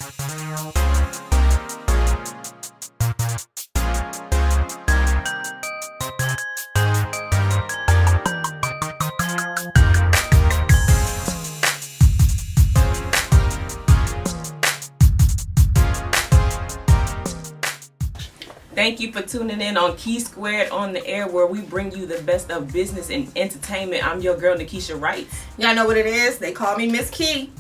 Thank you for tuning in on Key Squared on the Air, where we bring you the best of business and entertainment. I'm your girl, Nakesha Writes. Y'all know what it is. They call me Miss Key.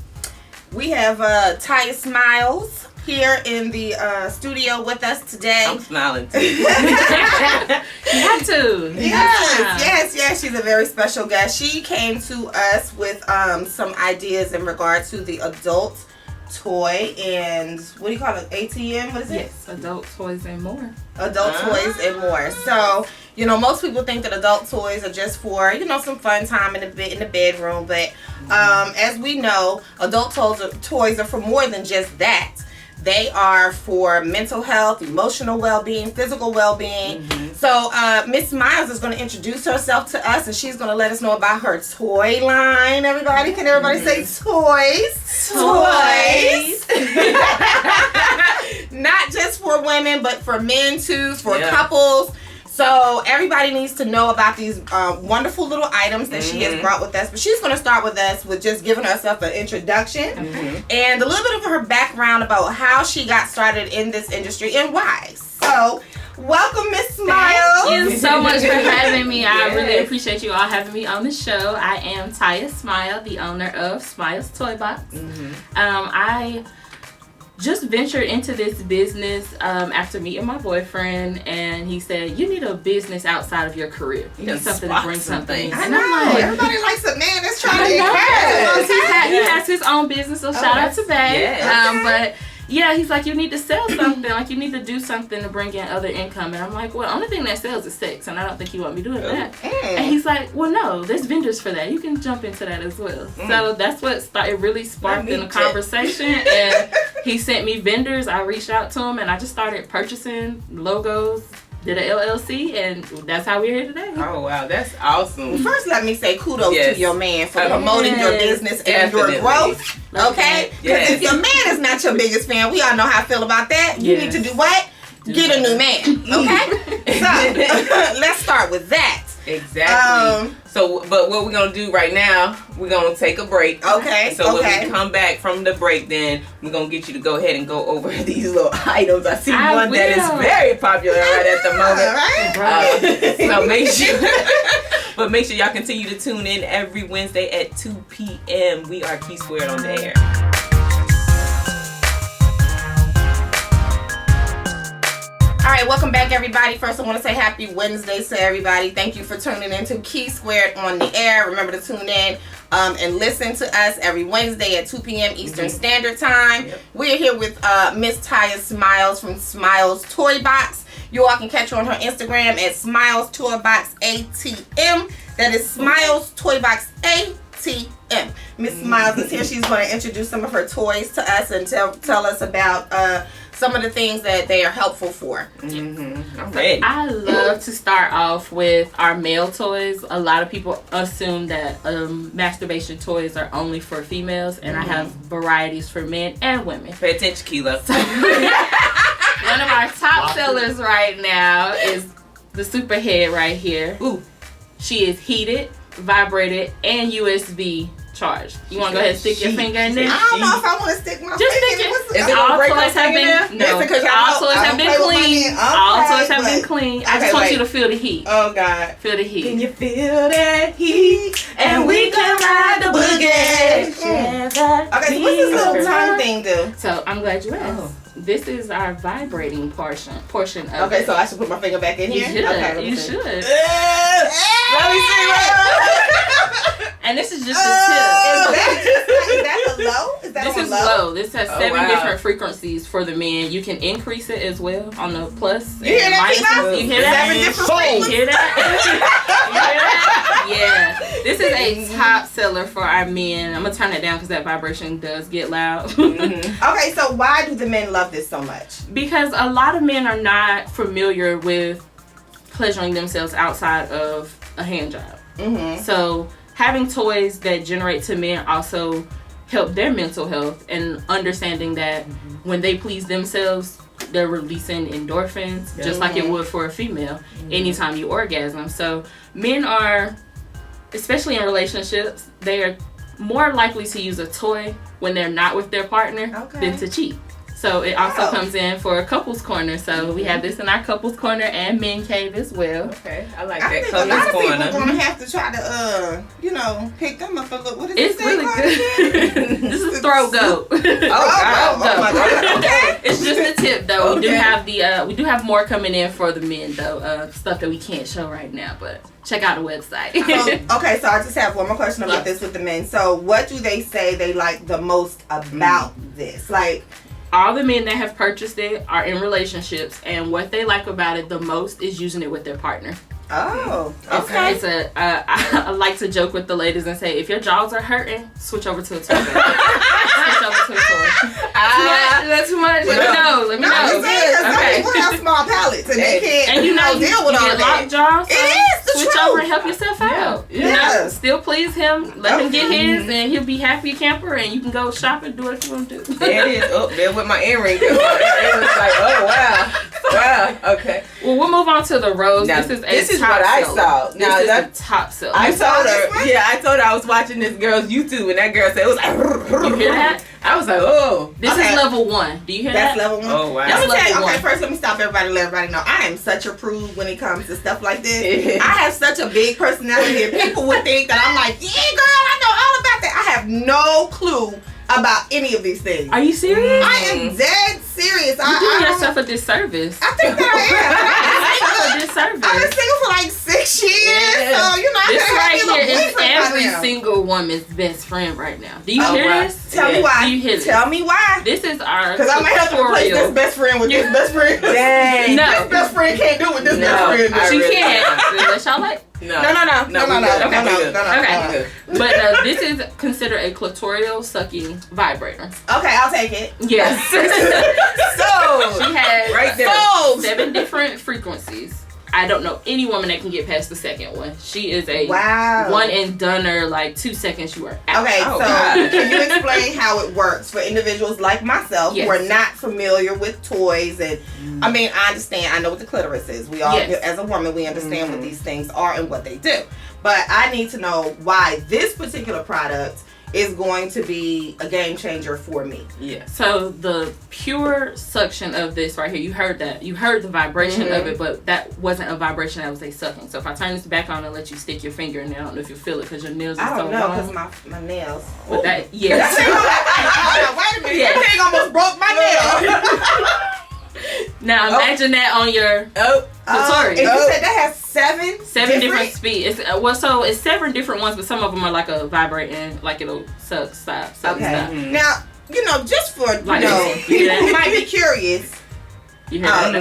We have Taya Smiles here in the studio with us today. I'm smiling too. You have to. Yes. She's a very special guest. She came to us with some ideas in regard to the adult toy and what do you call it? ATM? What is it? Yes, adult toys and more. Adult toys and more. So, most people think that adult toys are just for, some fun time in the bedroom. But as we know, adult toys are for more than just that. They are for mental health, emotional well-being, physical well-being. Mm-hmm. So Miss Smiles is going to introduce herself to us, and she's going to let us know about her toy line. Everybody, can everybody say toys? Toys. Not just for women, but for men too, for couples. So everybody needs to know about these wonderful little items that she has brought with us. But she's going to start with us with just giving herself an introduction and a little bit of her background about how she got started in this industry and why. So welcome, Miss Smiles. Thank you so much for having me. I really appreciate you all having me on the show. I am Taya Smile, the owner of Smiles Toy Box. I just ventured into this business after meeting my boyfriend, and he said, you need a business outside of your career. You need something to bring something. I know. Everybody likes a man that's trying to get He has his own business, so shout out to Bay. But yeah, he's like, you need to sell something. Like, you need to do something to bring in other income. And I'm like, well, the only thing that sells is sex, and I don't think you want me doing that. And he's like, well, no, there's vendors for that. You can jump into that as well. So that's what it really sparked in a conversation. And he sent me vendors. I reached out to him, and I just started purchasing logos, did an LLC, and that's how we're here today. Oh, wow. That's awesome. First, let me say kudos to your man for promoting your business and your growth. Okay? Because if your man is not your biggest fan, we all know how I feel about that. You need to do what? Get a new man. Okay? So, let's start with that. Exactly. But what we're going to do right now, we're going to take a break. Okay. So when we come back from the break, then we're going to get you to go ahead and go over these little items. I see one that is very popular right at the moment. So make sure y'all continue to tune in every Wednesday at 2 p.m. We are Key Squared on the Air. All right, welcome back, everybody. First, I want to say happy Wednesday to everybody. Thank you for tuning in to Key Squared on the Air. Remember to tune in and listen to us every Wednesday at 2 p.m. Eastern Standard Time. We're here with Miss Taya Smiles from Smiles Toy Box. You all can catch her on her Instagram at Smiles Toy Box ATM. That is Smiles Toy Box ATM. Miss Smiles is here. She's going to introduce some of her toys to us and tell us about some of the things that they are helpful for. I'm ready. I love to start off with our male toys. A lot of people assume that masturbation toys are only for females, and I have varieties for men and women. Pay attention, Keela. One of our top sellers right now is the Superhead right here. Ooh. She is heated, vibrated, and USB charged. You want to go ahead and stick your finger in there? I don't know if I want to stick my Just finger in it. All toys have been all toys have been clean. All toys have been clean. I just want you to feel the heat. Oh God, feel the heat. Can you feel that heat? And we can ride the boogie. Okay, so what's this little tongue thing do? So I'm glad you asked. This is our vibrating portion of Okay, so I should put my finger back in here? You should. Let me see. And this is just the tip. Is that the low? This is low. This has 7 different frequencies for the men. You can increase it as well on the plus. You hear that? You hear that? 7 different frequencies. You hear that? Yeah. This is a top seller for our men. I'm going to turn it down because that vibration does get loud. Okay, so why do the men love this so much? Because a lot of men are not familiar with pleasuring themselves outside of a hand job. So having toys that generate to men also help their mental health, and understanding that when they please themselves, they're releasing endorphins, just like it would for a female, anytime you orgasm. So men are, especially in relationships, they are more likely to use a toy when they're not with their partner than to cheat. So it also comes in for a couples corner. So we have this in our couples corner and men cave as well. Okay, I like that couples corner. A lot of people are gonna have to try to, pick them up a little. What is it's really good. This is throw go. Oh my God. Okay. It's just a tip though. Okay. We do have more coming in for the men though. Stuff that we can't show right now, but check out the website. Okay, so I just have one more question about this with the men. So what do they say they like the most about this? Like, all the men that have purchased it are in relationships, and what they like about it the most is using it with their partner. Oh, okay. I like to joke with the ladies and say, if your jaws are hurting, switch over to a toy. Switch over to a toy. That's too much. Let me know. Some people have small palates and they can't deal with all that. Locked jaws. It is the switch truth. over and help yourself out. Still please him. Let him get his, and he'll be happy camper, and you can go shop and do what you want to do. There it is. Oh, there with my earring. It was like, oh wow. Okay. Well, we'll move on to the rose. Now, this is what I saw. Now this is the top seller. I told her I was watching this girl's YouTube, and that girl said it was like. You hear that? I was like, oh. This is level 1. Do you hear that? That's level 1. Oh wow. First let me stop everybody and let everybody know I am such a prude when it comes to stuff like this. I have such a big personality, and people would think that I'm like, yeah, girl, I know all about that. I have no clue about any of these things. Are you serious? I am dead serious. You're doing yourself a disservice. I think that I am. I've been single for like 6 years, so this right I here is every single woman's best friend right now. Do you hear this? Tell me why. Do you hear this? Tell me why. This is our because I might have to replace this best friend with this best friend. Dang. No, this best friend can't do what this best friend does. She can't. Shall I? No. Okay. But this is considered a clitoral sucking vibrator. Okay, I'll take it. Yes. So she has right there 7 different frequencies. I don't know any woman that can get past the second one. She is a one and doneer, like 2 seconds you are out. Okay, can you explain how it works for individuals like myself who are not familiar with toys? And I mean, I understand. I know what the clitoris is. We all, as a woman, we understand what these things are and what they do. But I need to know why this particular product is going to be a game changer for me. Yeah. So the pure suction of this right here, you heard that. You heard the vibration of it, but that wasn't a vibration, that was a sucking. So if I turn this back on and let you stick your finger in there, I don't know if you feel it because your nails are so long. I don't know because my nails. But that, wait a minute. That thing almost broke my nail. Now imagine that on your and you said that has 7 different speeds. It's 7 different ones, but some of them are like a vibrating, like it'll suck, stop. Now, just for people who might be curious. You hear that?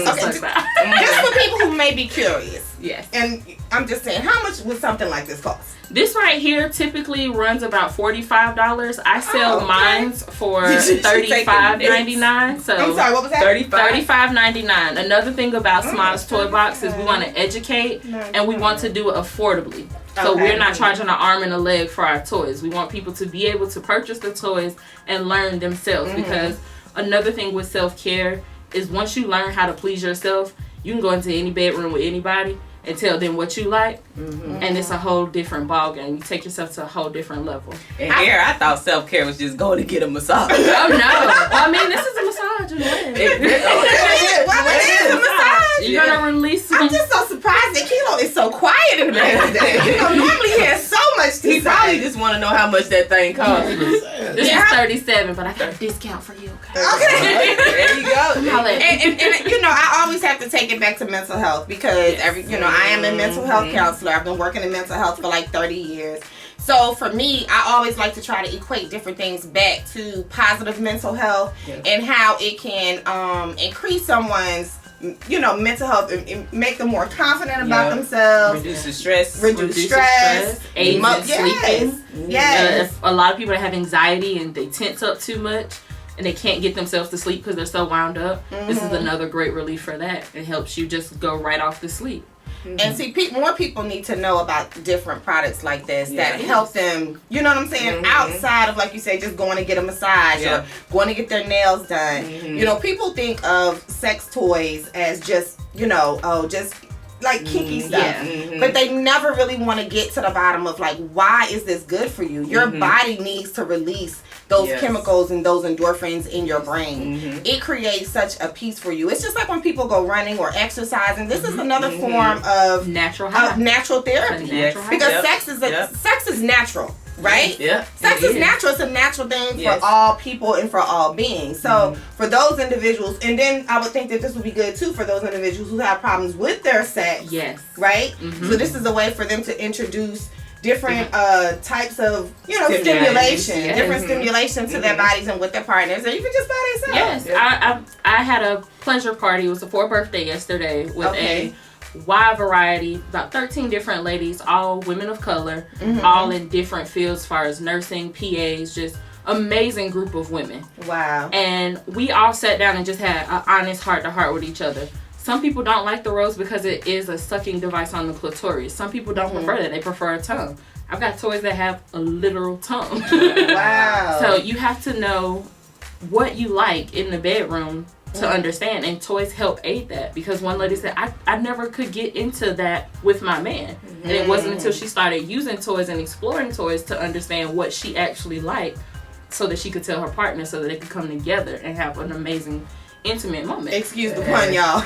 Just for people who may be curious. Yes. And I'm just saying, how much would something like this cost? This right here typically runs about $45. I sell mine for $35.99. So I'm sorry, what was that? $35.99. Another thing about Smiles Toy Box is we want to educate and we want to do it affordably. So we're not charging an arm and a leg for our toys. We want people to be able to purchase the toys and learn themselves. Because another thing with self-care is once you learn how to please yourself, you can go into any bedroom with anybody and tell them what you like, and it's a whole different ballgame. You take yourself to a whole different level. And I thought self-care was just going to get a massage. Oh no! Well, I mean, this is a massage in a way. It is a massage. You're gonna release. I'm just so surprised that Kilo is so quiet in the back today. Normally he has so much to say. He probably just want to know how much that thing costs. This is $37, but I got a discount for you. Okay. There you go. And I always have to take it back to mental health because I am a mental health counselor. I've been working in mental health for like 30 years. So for me, I always like to try to equate different things back to positive mental health and how it can increase someone's mental health and make them more confident about themselves. Reduce stress. Aids in sleeping. Yes. A lot of people that have anxiety and they tense up too much and they can't get themselves to sleep because they're so wound up. This is another great relief for that. It helps you just go right off to sleep. And see, more people need to know about different products like this that help them, you know what I'm saying, outside of, like you say, just going to get a massage or going to get their nails done. You know, people think of sex toys as just, you know, just like kinky stuff, but they never really want to get to the bottom of like, why is this good for you? Your body needs to release those chemicals and those endorphins in your brain. It creates such a peace for you. It's just like when people go running or exercising. This is another form of natural therapy, because sex is natural. Right? Yeah. Sex is natural. It's a natural thing for all people and for all beings. So for those individuals, and then I would think that this would be good too for those individuals who have problems with their sex. Yes. Right? So this is a way for them to introduce different types of, you know, stimulation, different stimulation to their bodies and with their partners, and even just by themselves. Yes. I had a pleasure party. It was a 4th birthday yesterday with a wide variety, about 13 different ladies, all women of color, all in different fields as far as nursing, PAs, just amazing group of women. Wow. And we all sat down and just had an honest heart-to-heart with each other. Some people don't like the rose because it is a sucking device on the clitoris. Some people don't prefer that. They prefer a tongue. I've got toys that have a literal tongue. Wow. So you have to know what you like in the bedroom to understand, and toys help aid that, because one lady said, I never could get into that with my man. And it wasn't until she started using toys and exploring toys to understand what she actually liked, so that she could tell her partner, so that they could come together and have an amazing intimate moment. Excuse the pun, y'all.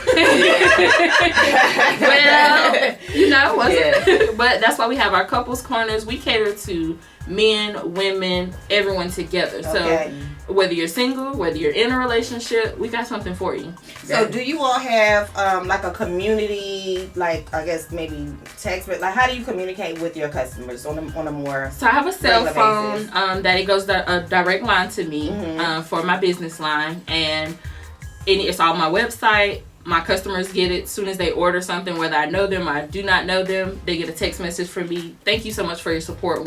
Well, you know, but that's why we have our couples corners. We cater to men, women, everyone together. So whether you're single, whether you're in a relationship, we got something for you. So do you all have like a community, like I guess maybe text, but like how do you communicate with your customers on a more? So I have a cell phone that it goes a direct line to me for my business line, and it's on my website. My customers get it as soon as they order something, whether I know them or I do not know them. They get a text message from me. Thank you so much for your support.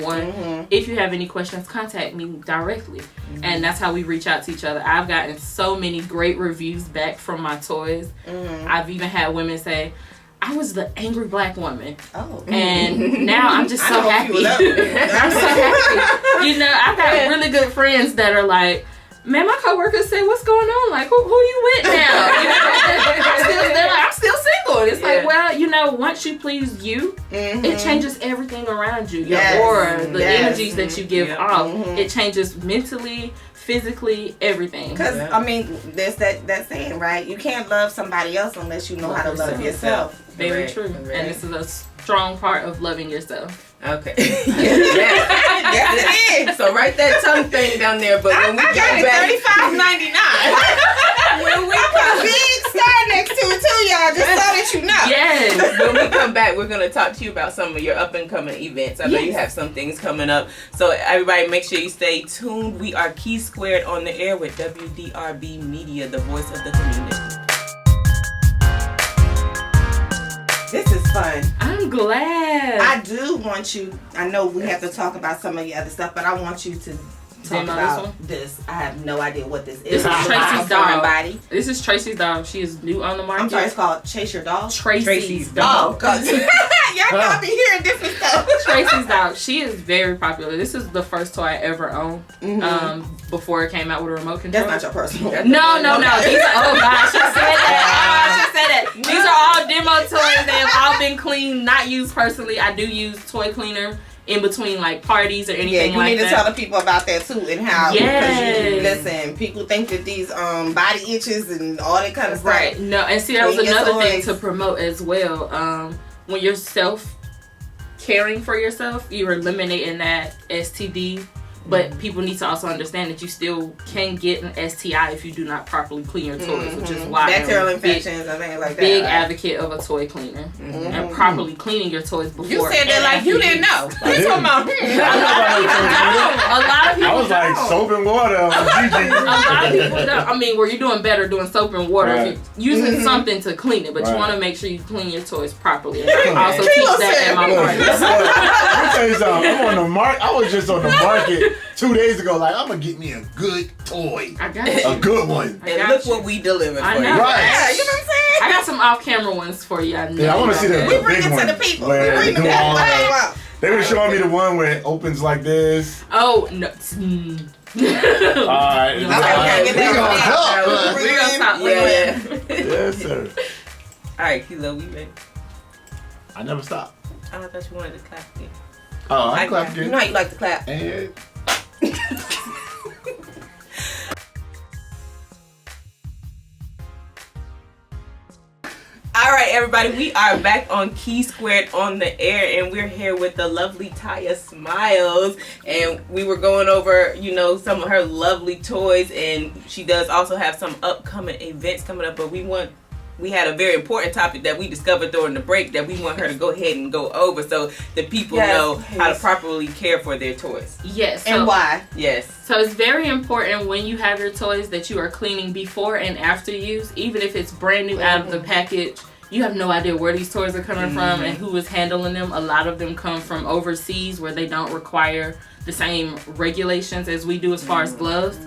If you have any questions, contact me directly. And that's how we reach out to each other. I've gotten so many great reviews back from my toys. I've even had women say, I was the angry black woman. And now I'm just so happy. I'm so happy. You know, I've got really good friends that are like, man, my coworkers say, what's going on? Like, who you with now? You know, they're like, I'm still single. And it's like, well, you know, once you please you, it changes everything around you. Your aura, the energies that you give off. It changes mentally, physically, everything. Because, I mean, there's that saying, right? You can't love somebody else unless you know how to love yourself. Very true. And this is a strong part of loving yourself. Okay. Yes, it is. So write that tongue thing down there. But when we got it, $35.99. When we put a big star next to it too, y'all, just so that you know. Yes. When we come back, we're gonna talk to you about some of your up and coming events. I know you have some things coming up. So everybody, make sure you stay tuned. We are Key Squared on the air with WDRB Media, the voice of the community. This is fun. I'm glad. I do want you, I know we have to talk about some of the other stuff, but I want you to talk about this. I have no idea what this is. This is Tracy's dog. This is Tracy's dog. She is new on the market. I'm sorry, it's called Chase Your Dog? Tracy's dog. Oh, God. Y'all be hearing different stuff. Tracy's dog. She is very popular. This is the first toy I ever owned. Before it came out with a remote control. That's not your personal. No. These are, oh gosh, she said that. These are all demo toys. They have all been cleaned, not used personally. I do use toy cleaner in between like parties or anything like that. You need to tell the people about that too, and how. Yes. Listen, people think that these body itches and all that kind of stuff. Right. No, and see, that was another thing to promote as well. When you're caring for yourself, you're eliminating that STD. But people need to also understand that you still can get an STI if you do not properly clean your toys, which is why bacterial infections and things like that. Big advocate of a toy cleaner and properly cleaning your toys before. You said that like you didn't know. You talking about? A lot of people. I was like soap and water. A lot of people don't. I mean, where you're doing better doing soap and water, if you're using something to clean it, but you want to make sure you clean your toys properly. And I also teach that at my party. Let me tell you something. I'm on the market. I was just on the market 2 days ago, like, I'm gonna get me a good toy. I got you. A good one. And look what we delivered for you. Right. Yeah, you know what I'm saying? I got some off-camera ones for you. I want to see the We bring big it one. to the people. Where We bring they do it all that. to They were showing me the one where it opens like this. Oh, no. Alright. Okay, We gonna help. We're going to stop. Yeah. Yes, sir. Alright, Kilo, we ready? I never stop. Oh, I thought you wanted to clap again. Oh, I clap You again. know how you like to clap. And All right, everybody, we are back on Key Squared on the air, and we're here with the lovely Taya Smiles, and we were going over, some of her lovely toys, and she does also have some upcoming events coming up, but we had a very important topic that we discovered during the break that we want her to go ahead and go over so the people know how to properly care for their toys. Yes. And why? Yes. So it's very important when you have your toys that you are cleaning before and after use, even if it's brand new out of the package. You have no idea where these toys are coming from and who is handling them. A lot of them come from overseas where they don't require the same regulations as we do as far as gloves.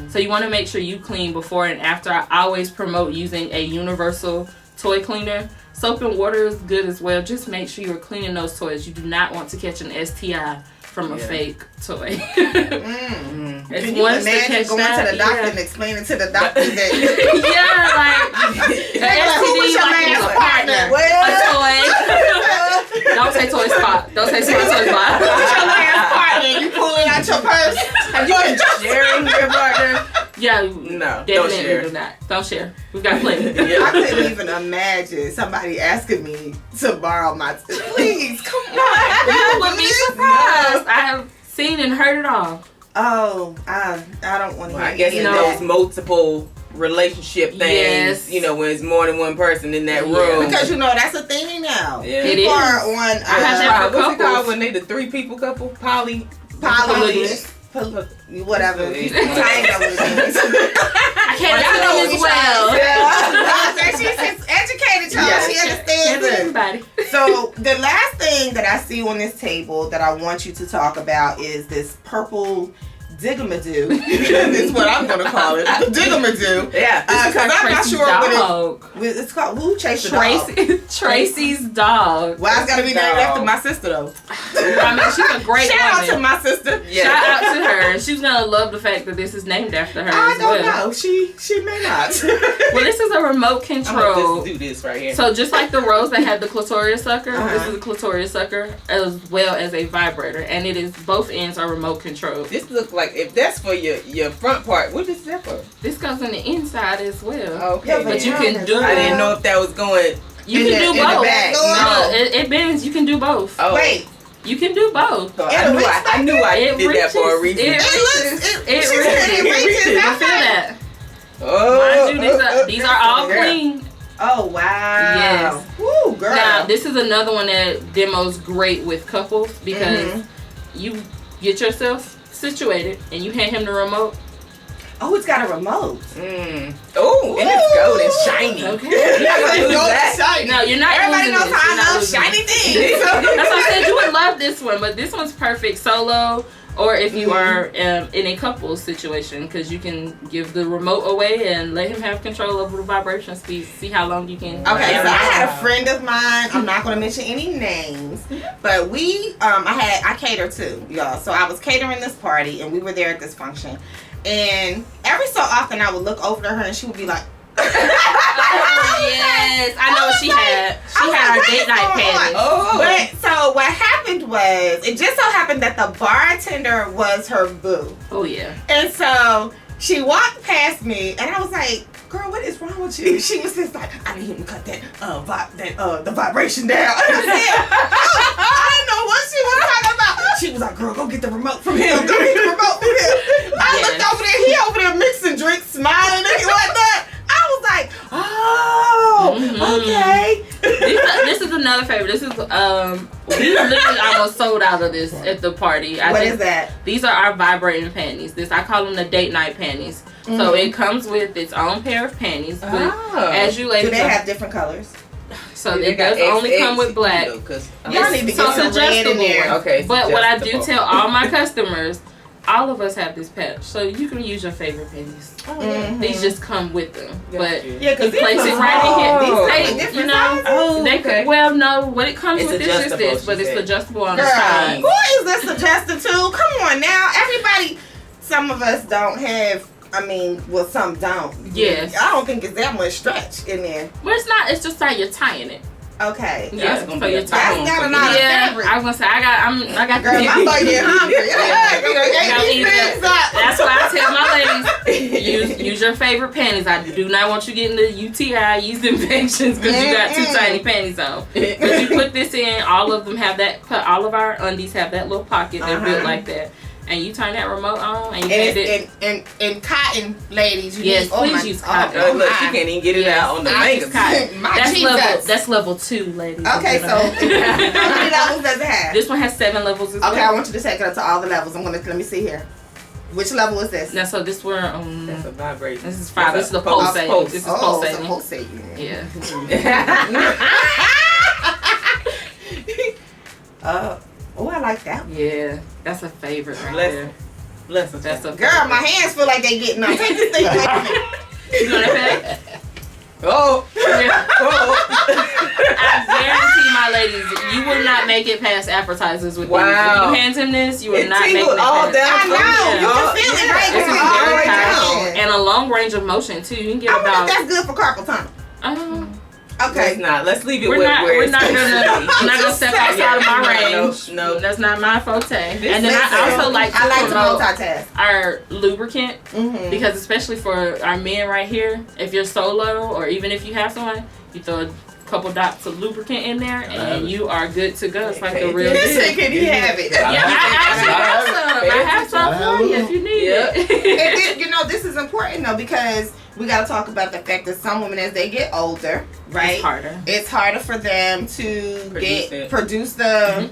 So you want to make sure you clean before and after. I always promote using a universal toy cleaner. Soap and water is good as well. Just make sure you're cleaning those toys. You do not want to catch an STI from a fake toy. Can you imagine going to the doctor and explaining to the doctor that who was your last partner? A toy. Don't say toy spot. Don't say toy spot. Who was your last partner? You pulling out your purse? Have you been sharing your partner? Yeah, No, definitely don't share. do not. Don't share. We've got plenty. I couldn't even imagine somebody asking me to borrow my. Please, come on. You would be surprised. I have seen and heard it all. Oh, I don't want to. Well, I guess in those multiple relationship things, Yes. when it's more than one person in that room. Because that's a thing now. Yeah. It People is. are on. I have that for What's it called couples. when they the 3-people couple? Poly. Whatever. I I ain't know what it is. I can't tell them as well. She's educated, y'all. Yeah, she Can't understands tell it. everybody. So the last thing that I see on this table that I want you to talk about is this purple digamadoo. Is what I'm gonna call it. Digamadoo. Yeah. Because I'm not Tracy's sure dog. what it's called. Who chased the dog? Tracy's dog. Well, it's gotta be named after my sister though. I mean, she's a great Shout out to woman. my sister. Yeah. Shout out to her. She's gonna love the fact that this is named after her I as don't well. know. She may not. Well, this is a remote I'm control. gonna just do this right here. So just like the rose that had the clitoris sucker, this is a clitoris sucker as well as a vibrator, and it is both ends are remote controlled. This looks like if that's for your front part. What is that for? This goes on the inside as well. Okay, but you can do. I didn't know if that was going. You can do in the both. back. No, it bends. You can do both. Oh, Wait. You can do both. So I knew I It did that for a reason. It reaches. I feel that. Oh, Mind you, these are all clean. Oh wow. Yes. Woo, girl. Now this is another one that demos great with couples because you get yourself situated and you hand him the remote. Oh, it's got a remote. Oh, and it's gold and shiny. Okay. Shiny. No, you're not. Everybody losing knows this. how You're I not love losing shiny this. things. That's why I said you would love this one, but this one's perfect solo or if you are in a couple situation because you can give the remote away and let him have control over the vibration speed. See how long you can. Okay, so I had a friend of mine. I'm not going to mention any names, but I cater too, y'all. So I was catering this party, and we were there at this function. And every so often, I would look over to her, and she would be like, Yes, I know what she had. She had her date night panties. Oh, But so what happened was, it just so happened that the bartender was her boo. Oh yeah. And so she walked past me, and I was like, "Girl, what is wrong with you?" She was just like, "I need him to cut the vibration down." And I said, I didn't know what she was talking about. She was like, "Girl, go get the remote from him. Go get the remote from him." I looked over there. He over there mixing drinks, smiling and like that. I was like, "Oh, okay." This is another favorite. This is we literally almost sold out of this at the party. What is that? These are our vibrating panties. I call them the date night panties. So it comes with its own pair of panties. But as you ladies, Do they have different colors? So it does only come with black. Y'all need to get some red in there. Okay. But what I do tell all my customers, all of us have this patch, so you can use your favorite panties. These just come with them, but you place it right in here. These they could. Well, no, what it comes with is this, but it's adjustable on the side. Who is this adjusted to? Come on now, everybody. Some of us don't have. Some don't. Yes. I don't think it's that much stretch in there. Well, it's not. It's just like you're tying it. Okay. Yeah, that's gonna so be you're tying. Got a lot of fabric. I was gonna say I got. Girl, I'm like getting hungry. That's why I tell my ladies use your favorite panties. I do not want you getting the UTI, yeast infections, because you got too tiny panties on. But you put this in. All of them have that. All of our undies have that little pocket. They're built like that. And you turn that remote on, and you get it. And cotton, ladies. Please use cotton. Look, she can't even get it out on the fingers. That's level 2, ladies. Okay, so how many levels does it have? This one has 7 levels as well. Okay, I want you to take it up to all the levels. Let me see here. Which level is this? Now, so this one, that's a vibration. This is 5. This is the pulsating. This is pulsating. It's a pulsating. Yeah. Oh, I like that one. Yeah, that's a favorite right there. Bless us. That's a girl. My hands feel like they getting up. Take this thing away from me. You know that? Oh. I guarantee my ladies, you will not make it past appetizers with these. If you hand him this, you will not make it past. I know. You can feel it right This is all the very way powerful. down. And a long range of motion too. You can get I wonder about. if that's good for carpal tunnel. Okay. Let's not. Let's leave it We're where not gonna step outside of my range. No, that's not my forte. And then I also like to multitask our lubricant because especially for our men right here, if you're solo or even if you have someone, you throw a couple dots of lubricant in there and you are good to go. It's like a real deal. Can he have it? Yeah, I have some for you if you need it. And then, this is important though because we got to talk about the fact that some women, as they get older, right? It's harder for them to produce the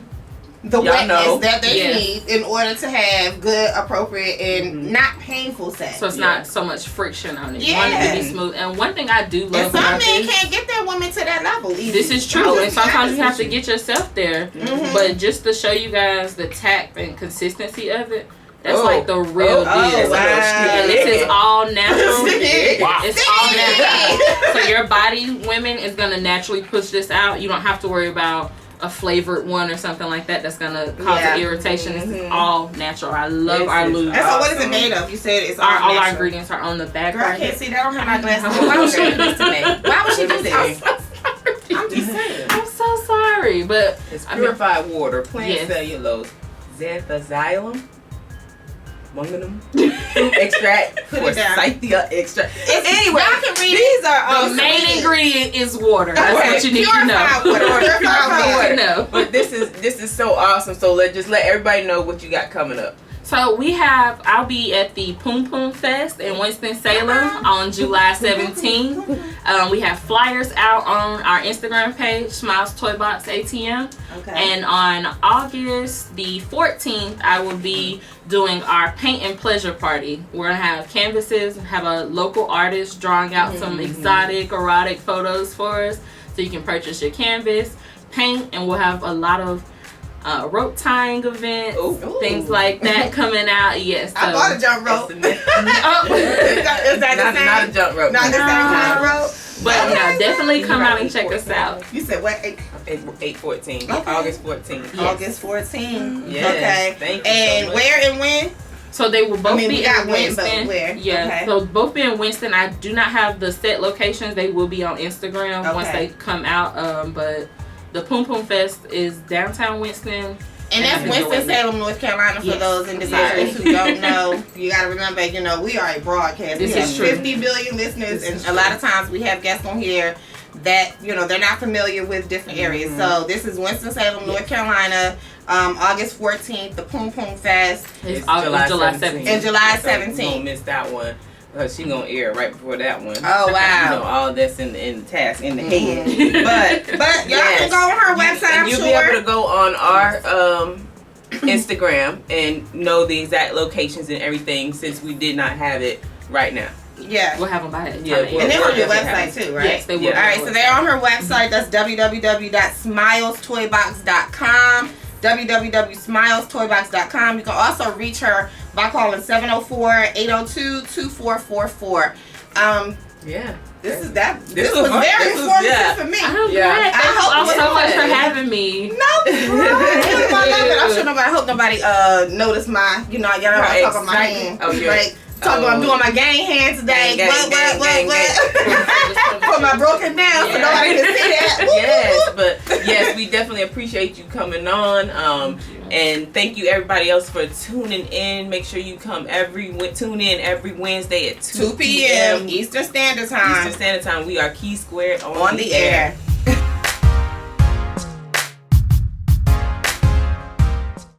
wetness that they need in order to have good, appropriate, and not painful sex. So it's not so much friction on it. Yeah. You want it to be smooth. And one thing I do love some about men this, can't get their women to that level easy. This is true. And sometimes you have to get yourself there. But just to show you guys the tact and consistency of it, that's like the real deal. And this is all natural. It's all natural. So your body, women, is going to naturally push this out. You don't have to worry about a flavored one or something like that that's going to cause an irritation. This is all natural. I love our lube. And so what is it made of? You said it's all all our ingredients are on the back. Girl, I can't see that. I don't have my glasses. Why would she do this to me? Why would she do this? I'm just saying. I'm so sorry. But it's purified water, plant cellulose, xanthocylum, Munganum, fruit extract, forsythia extract. Anyway, y'all can read these are the main ingredient is water. That's what you need to know. Purified water. But this is so awesome. So let everybody know what you got coming up. So I'll be at the Poom Poom Fest in Winston-Salem on July 17th. We have flyers out on our Instagram page, Smiles Toy Box ATM. Okay. And on August the 14th, I will be doing our Paint and Pleasure Party. We're going to have canvases, have a local artist drawing out some exotic, erotic photos for us. So you can purchase your canvas, paint, and we'll have a lot of rope tying events, things like that coming out. Yes, I bought a jump rope. Is that not a jump rope? Not the same kind of rope. But definitely come out and check us out. You said what? 8/14. Okay. August 14th. Yes. August 14th. Yes. Okay. Thank you. And so where and when? So they will both be in Winston. Where? Yeah. Okay. So both be in Winston. I do not have the set locations. They will be on Instagram once they come out. But the Poom Poom Fest is downtown Winston. And that's Winston-Salem, North Carolina, for those individuals who don't know. You got to remember, we are a broadcast. We have 50 billion listeners, and a lot of times we have guests on here that, they're not familiar with different areas. So this is Winston-Salem, North Carolina, August 14th, the Poom Poom Fest. It's July 17th. And July 17th. You won't miss that one. She's gonna air right before that one. Oh wow! All that's in the task in the head. But y'all can go on her website. And you'll be able to go on our Instagram and know the exact locations and everything since we did not have it right now. Yeah, we'll have them by it. Yeah, and they will be website too, right? Yes, they will. All right, so they're on her website. That's www.smilestoybox.com. www.smilestoybox.com. You can also reach her by calling 704-802-2444. Yeah. This was very informative for me. I'm glad. Thank you all so much for having me. No problem. I hope nobody noticed my, y'all know I'm talking my hand. Right? I'm doing my gang hand today. What? Put my broken down so nobody can see that. Yes, we definitely appreciate you coming on. And thank you everybody else for tuning in. Make sure you tune in every Wednesday at 2 p.m. Eastern Standard Time. We are Key Squared on the air.